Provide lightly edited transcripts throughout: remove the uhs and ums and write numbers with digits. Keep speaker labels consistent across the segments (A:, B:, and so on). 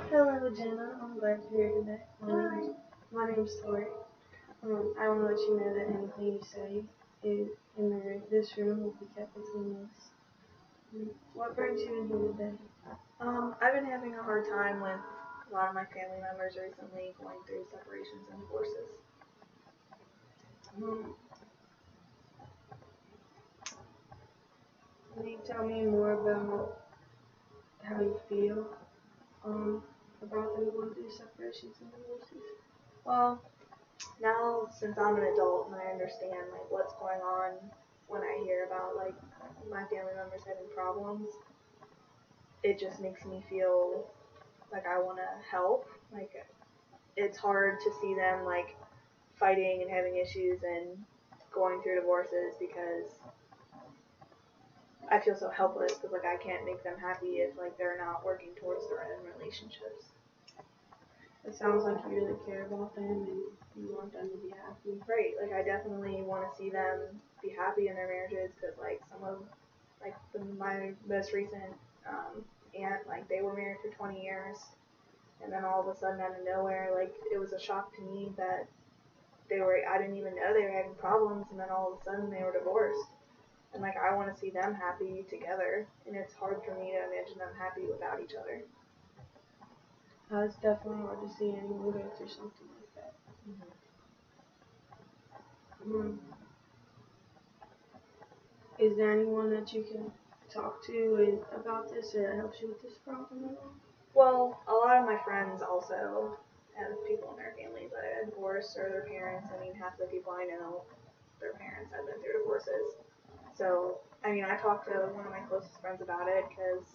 A: Hello, Jenna. I'm glad you're here today. My name's Tori. I want to let you know that anything you say this room will be kept between us. What brings you in here today?
B: I've been having a hard time with a lot of my family members recently going through separations and divorces.
A: Um, can you tell me more about how you feel about them going through separations and divorces?
B: Well, now since I'm an adult and I understand like what's going on when I hear about like my family members having problems, it just makes me feel like I want to help. Like it's hard to see them like fighting and having issues and going through divorces because I feel so helpless because like I can't make them happy if like they're not working towards their own relationships.
A: It sounds like you really care about them and you want them to be happy.
B: Right, like I definitely want to see them be happy in their marriages because like some of like my most recent aunt, like they were married for 20 years and then all of a sudden out of nowhere, like it was a shock to me that I didn't even know they were having problems and then all of a sudden they were divorced. And like I want to see them happy together and it's hard for me to imagine them happy without each other.
A: It's definitely hard to see anyone go through something like that. Mm. Is there anyone that you can talk to about this or that helps you with this problem at all?
B: Well, a lot of my friends also have people in their families that are divorced or their parents. I mean, half the people I know, their parents have been through divorces. So, I mean, I talked to one of my closest friends about it because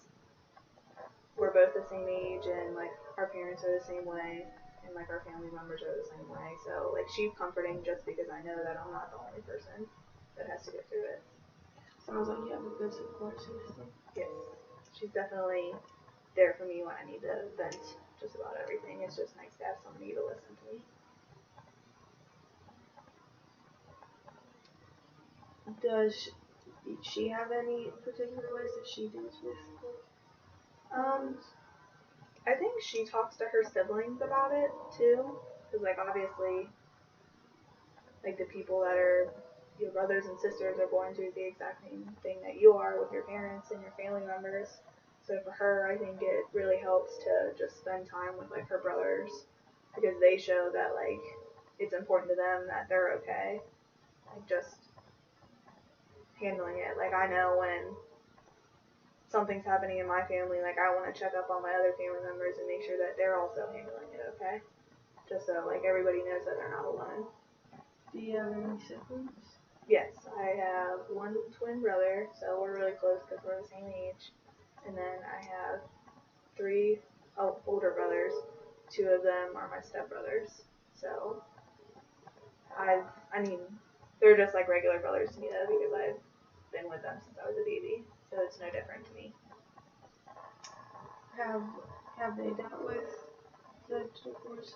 B: we're both the same age and like our parents are the same way and like our family members are the same way. So, like, she's comforting just because I know that I'm not the only person that has to go through it.
A: Sounds like you have a good support system.
B: Yes, she's definitely there for me when I need to vent just about everything. It's just nice to have somebody to listen to me.
A: Does she have any particular ways that she deals with
B: Um, I think she talks to her siblings about it too, because like obviously, like the people that are your brothers and sisters are going through the exact same thing that you are with your parents and your family members. So for her, I think it really helps to just spend time with like her brothers because they show that like it's important to them that they're okay. Like just handling it. Like I know when something's happening in my family, like I want to check up on my other family members and make sure that they're also handling it okay. Just so like everybody knows that they're not alone.
A: Do you have any siblings?
B: Yes, I have one twin brother, so we're really close because we're the same age. And then I have three older brothers. Two of them are my stepbrothers. So I mean, they're just like regular brothers to me though because I've been with them since I was a baby, so it's no different to me.
A: Have they dealt with the divorce?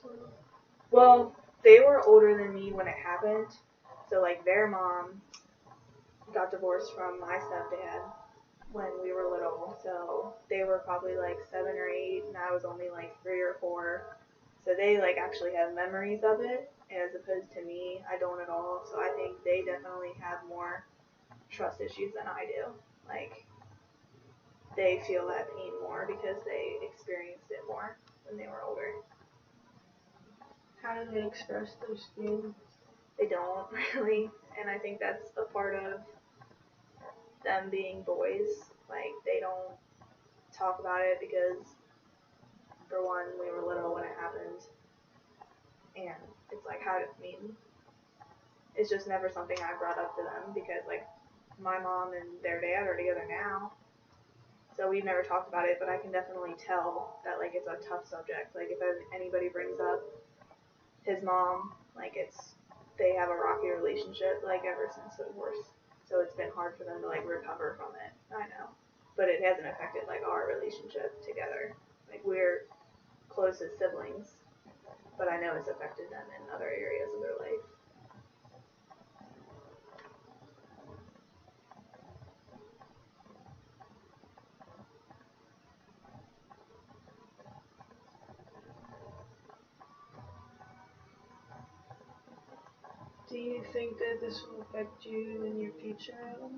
B: Well, they were older than me when it happened, so like their mom got divorced from my stepdad when we were little, so they were probably like 7 or 8, and I was only like 3 or 4. So they like actually have memories of it, as opposed to me, I don't at all. So I think they definitely have more trust issues than I do. Like they feel that pain more because they experienced it more when they were older.
A: How do they express those feelings?
B: They don't really, and I think that's a part of them being boys. Like they don't talk about it because for one, we were little when it happened, and it's like it's just never something I brought up to them because like my mom and their dad are together now, so we've never talked about it. But I can definitely tell that like it's a tough subject. Like if anybody brings up his mom, like they have a rocky relationship like ever since the divorce. So it's been hard for them to like recover from it. I know, but it hasn't affected like our relationship together. Like we're close as siblings, but I know it's affected them in other areas of their life.
A: Do you think that this will affect you in your future at all?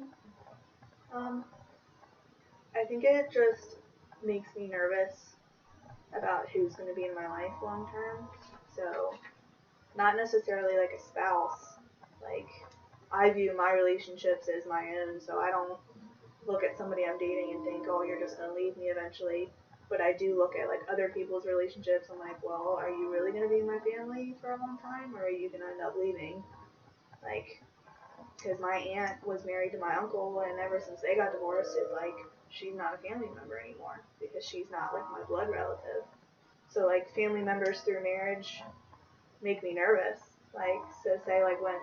B: Um, I think it just makes me nervous about who's going to be in my life long term. So, not necessarily like a spouse. Like, I view my relationships as my own, so I don't look at somebody I'm dating and think, oh, you're just going to leave me eventually. But I do look at like other people's relationships. I'm like, well, are you really going to be in my family for a long time, or are you going to end up leaving? Like, because my aunt was married to my uncle, and ever since they got divorced, it's like she's not a family member anymore because she's not like my blood relative. So like family members through marriage make me nervous. Like, so say like when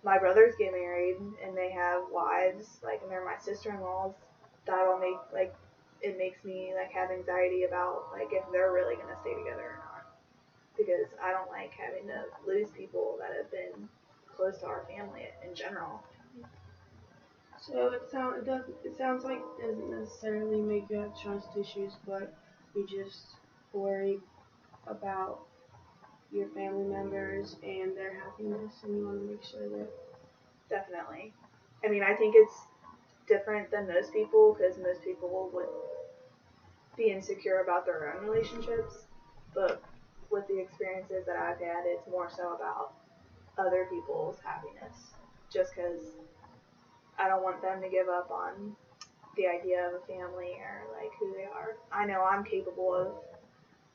B: my brothers get married and they have wives, like, and they're my sister-in-laws, that'll make like it makes me like have anxiety about like if they're really gonna stay together or not, because I don't like having to lose people that have been close to our family in general.
A: So it sounds like it doesn't necessarily make you have trust issues, but you just worry about your family members and their happiness, and you want to make sure that.
B: Definitely. I mean, I think it's different than most people because most people would be insecure about their own relationships, but with the experiences that I've had, it's more so about other people's happiness. Just because I don't want them to give up on the idea of a family or like who they are. I know I'm capable of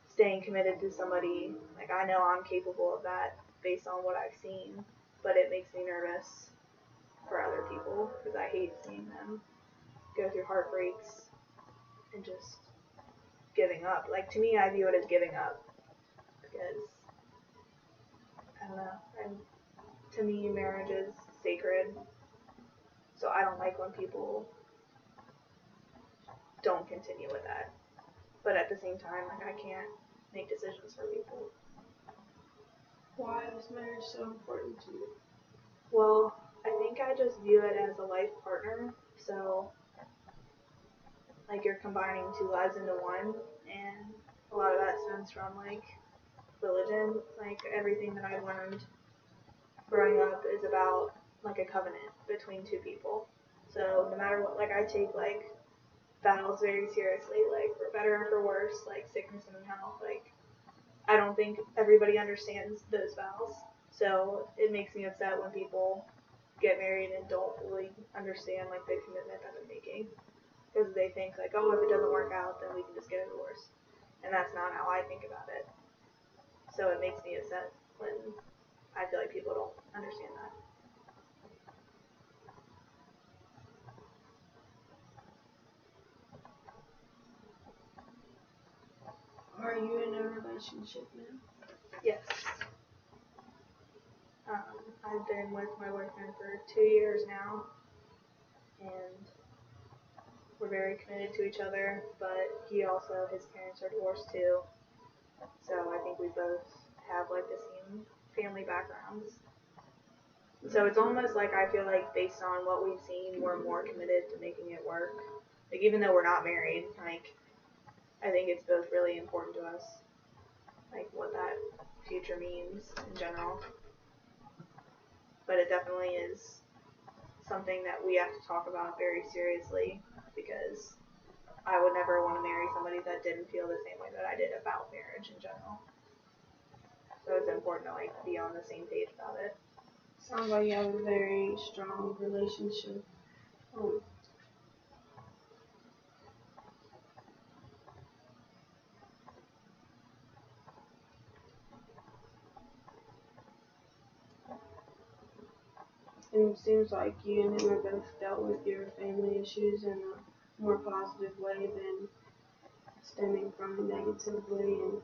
B: staying committed to somebody. Like, I know I'm capable of that based on what I've seen, but it makes me nervous for other people because I hate seeing them go through heartbreaks and just giving up. Like, to me, I view it as giving up because I don't know. And to me, marriage is sacred, so I don't like when people don't continue with that. But at the same time, like, I can't make decisions for people.
A: Why is marriage so important to you?
B: Well, I think I just view it as a life partner. So, like, you're combining two lives into one, and a lot of that stems from like religion. Like, everything that I learned growing up is about like a covenant between two people. So no matter what, like, I take like vows very seriously, like for better or for worse, like sickness and health. Like, I don't think everybody understands those vows. So it makes me upset when people get married and don't really understand like the commitment that they're making, because they think like, oh, if it doesn't work out, then we can just get a divorce, and that's not how I think about it. So it makes me upset when I feel like people don't understand that.
A: Are you in a relationship now?
B: Yes. I've been with my boyfriend for 2 years now, and we're very committed to each other, but he also, his parents are divorced too, so I think we both have like the same family backgrounds. So it's almost like I feel like based on what we've seen, we're more committed to making it work. Like, even though we're not married, like, I think it's both really important to us, like what that future means in general. But it definitely is something that we have to talk about very seriously, because I would never want to marry somebody that didn't feel the same way that I did about marriage in general. So it's important to like be on the same page about it.
A: Sounds like you have a very strong relationship. Um, and it seems like you and him have both dealt with your family issues in a more positive way than stemming from it negatively. And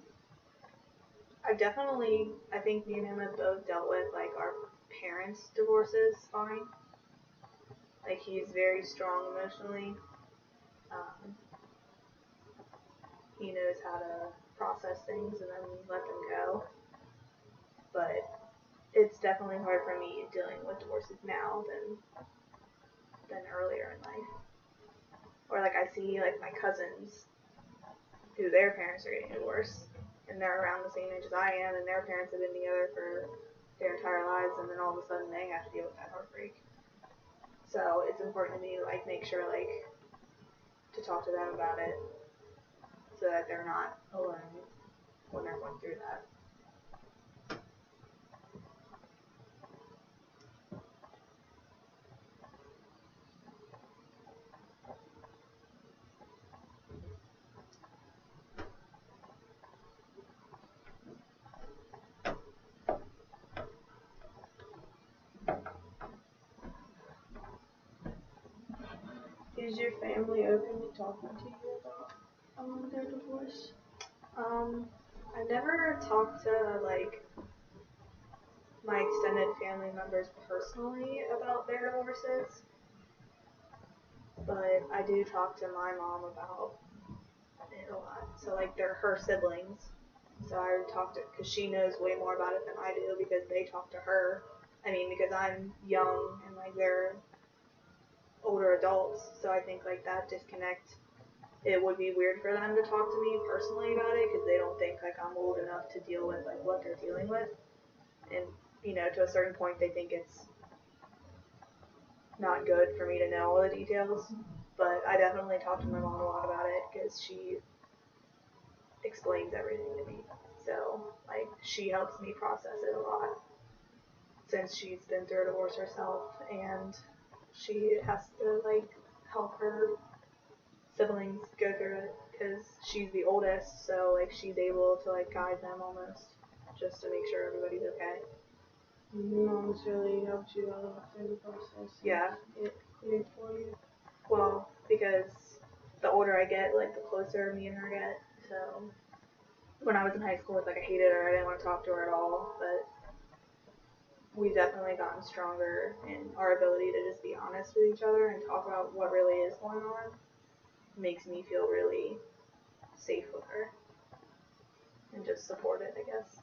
B: I think me and him have both dealt with like our parents' divorces fine. Like, he's very strong emotionally. Um, he knows how to process things and then let them go. But it's definitely hard for me dealing with divorces now than earlier in life. Or like I see like my cousins who their parents are getting divorced, and they're around the same age as I am, and their parents have been together for their entire lives, and then all of a sudden they have to deal with that heartbreak. So it's important to me to like make sure like to talk to them about it so that they're not alone when they're going through that.
A: Is your family open to talking to you about their divorce?
B: I never talked to like my extended family members personally about their divorces, but I do talk to my mom about it a lot. So like they're her siblings, so I would talk to because she knows way more about it than I do because they talk to her. I mean, because I'm young and like they're older adults, so I think like that disconnect. It would be weird for them to talk to me personally about it because they don't think like I'm old enough to deal with like what they're dealing with, and you know to a certain point they think it's not good for me to know all the details. But I definitely talk to my mom a lot about it because she explains everything to me. So like she helps me process it a lot since she's been through a divorce herself and she has to like help her siblings go through it because she's the oldest, so like she's able to like guide them almost just to make sure everybody's okay.
A: Mom's really helped you out through the process.
B: Yeah.
A: It cleared for you.
B: Well, because the older I get, like the closer me and her get. So when I was in high school, it's like I hated her. I didn't want to talk to her at all. But we've definitely gotten stronger in our ability to just be honest with each other and talk about what really is going on. Makes me feel really safe with her and just support it, I guess.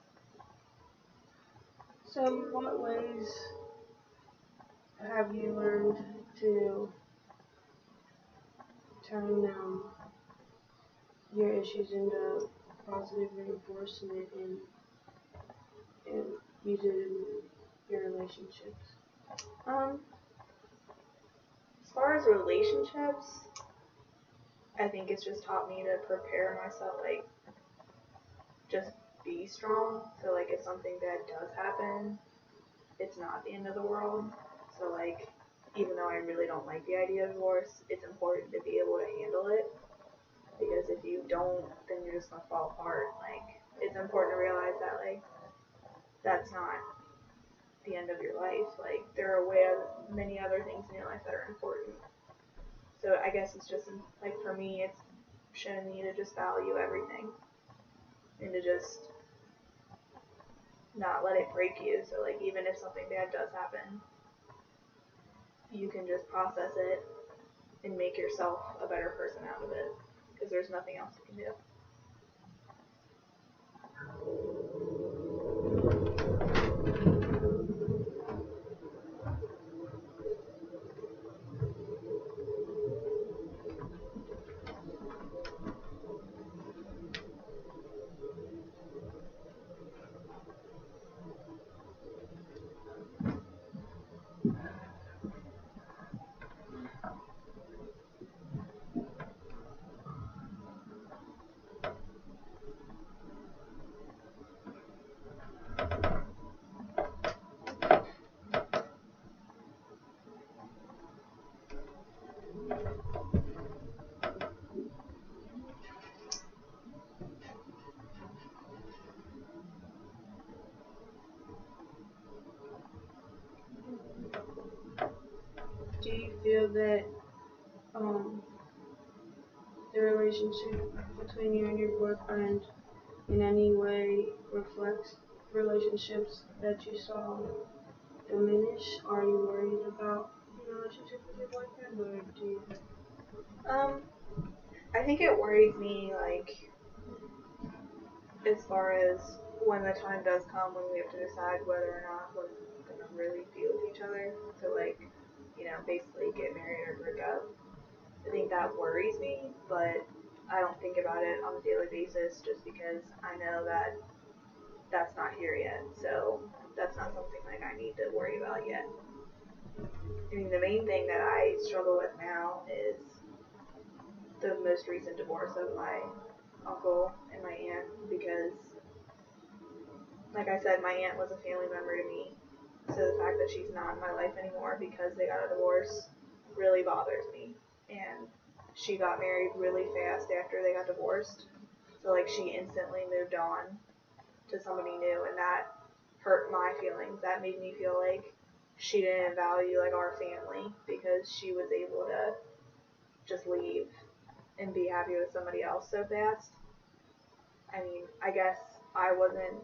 A: So, in what ways have you learned to turn your issues into positive reinforcement and use it in your relationships?
B: As far as relationships, I think it's just taught me to prepare myself, like, just be strong. So, like, if something bad does happen, it's not the end of the world. So, like, even though I really don't like the idea of divorce, it's important to be able to handle it. Because if you don't, then you're just going to fall apart. Like, it's important to realize that, like, that's not the end of your life. Like, there are many other things in your life that are important. So I guess it's just, like, for me, it's shown me to just value everything. And to just not let it break you. So, like, even if something bad does happen, you can just process it and make yourself a better person out of it. Because there's nothing else you can do.
A: Do you feel that the relationship between you and your boyfriend in any way reflects relationships that you saw diminish? Are you worried about your relationship with your boyfriend, or do you?
B: I think it worries me, like, as far as when the time does come when we have to decide whether or not we're going to really be with each other to, like, you know, basically get married or break up. I think that worries me, but I don't think about it on a daily basis just because I know that that's not here yet. So that's not something like I need to worry about yet. I mean, the main thing that I struggle with now is the most recent divorce of my uncle and my aunt, because, like I said, my aunt was a family member to me. So the fact that she's not in my life anymore because they got a divorce really bothers me. And she got married really fast after they got divorced. So like she instantly moved on to somebody new, and that hurt my feelings. That made me feel like she didn't value like our family because she was able to just leave and be happy with somebody else so fast. I mean, I guess I wasn't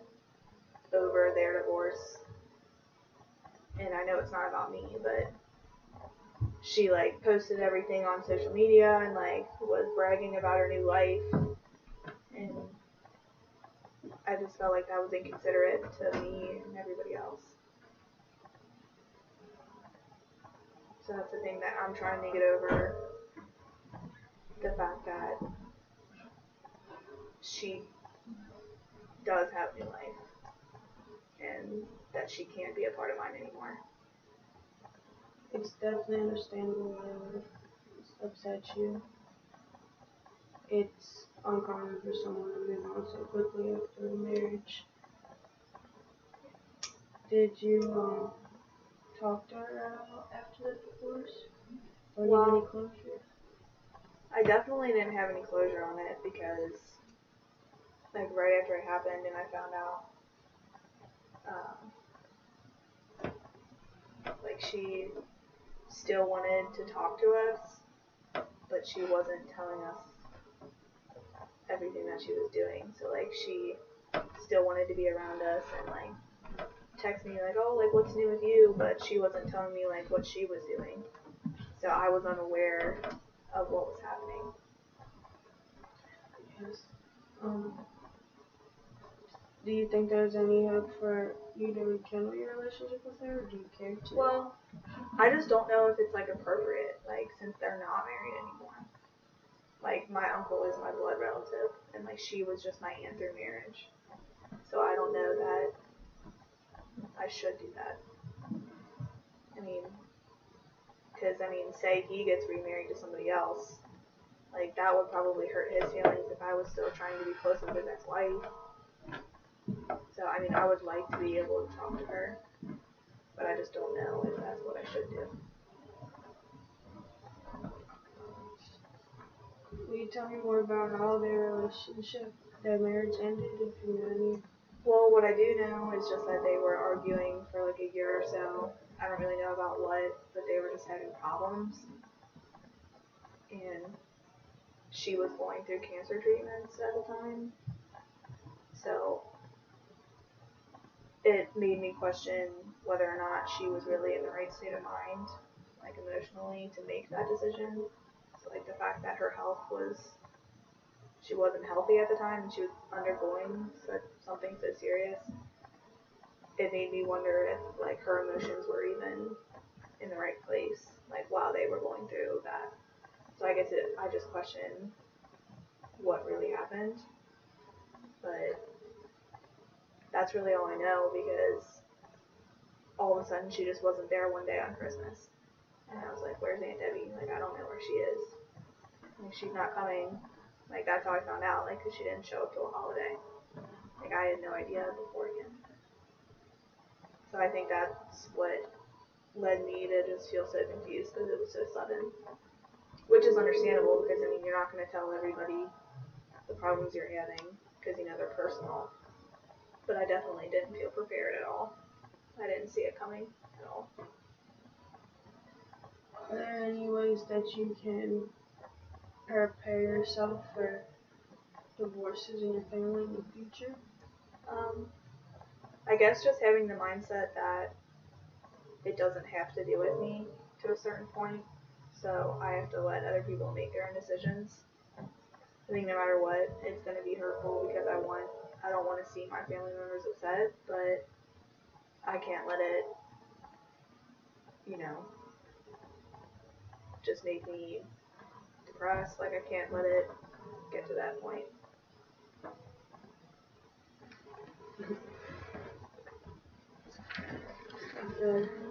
B: over their divorce, and I know it's not about me, but she like posted everything on social media and like was bragging about her new life, and I just felt like that was inconsiderate to me and everybody else. So that's the thing that I'm trying to get over, the fact that she does have a new life and that she can't be a part of mine anymore.
A: It's definitely understandable when it upsets you. It's uncommon for someone to move on so quickly after a marriage. Did you talk to her at all after the divorce? Or
B: Well,
A: need any closure?
B: I definitely didn't have any closure on it because, like, right after it happened and I found out, like, she still wanted to talk to us, but she wasn't telling us everything that she was doing. So, like, she still wanted to be around us and, like, text me, like, oh, like, what's new with you? But she wasn't telling me, like, what she was doing. So I was unaware of what was happening.
A: Yes. Do you think there's any hope for you to rekindle your relationship with her, or do you care to?
B: Well, I just don't know if it's, like, appropriate, like, since they're not married anymore. Like, my uncle is my blood relative, and, like, she was just my aunt through marriage. So I don't know that I should do that. I mean, because, I mean, say he gets remarried to somebody else, like, that would probably hurt his feelings if I was still trying to be close with his ex-wife. So, I mean, I would like to be able to talk to her, but I just don't know if that's what I should do.
A: Will you tell me more about how their marriage ended, if you know any?
B: Well, what I do know is just that they were arguing for like a year or so. I don't really know about what, but they were just having problems. And she was going through cancer treatments at the time. So it made me question whether or not she was really in the right state of mind, like emotionally, to make that decision. So like the fact that her health was, she wasn't healthy at the time and she was undergoing something so serious, it made me wonder if like her emotions were even in the right place, like while they were going through that. So I guess I just question what really happened, but that's really all I know, because all of a sudden she just wasn't there one day on Christmas, and I was like, where's Aunt Debbie? Like, I don't know where she is. Like, she's not coming. Like, that's how I found out, like, because she didn't show up till a holiday. Like, I had no idea beforehand. So I think that's what led me to just feel so confused, because it was so sudden. Which is understandable, because, I mean, you're not going to tell everybody the problems you're having, because, you know, they're personal. But I definitely didn't feel prepared at all. I didn't see it coming at all.
A: Are there any ways that you can prepare yourself for divorces in your family in the future?
B: I guess just having the mindset that it doesn't have to do with me to a certain point, so I have to let other people make their own decisions. I think no matter what, it's going to be hurtful, because I don't want to see my family members upset, but I can't let it, you know, just make me depressed. Like, I can't let it get to that point.
A: So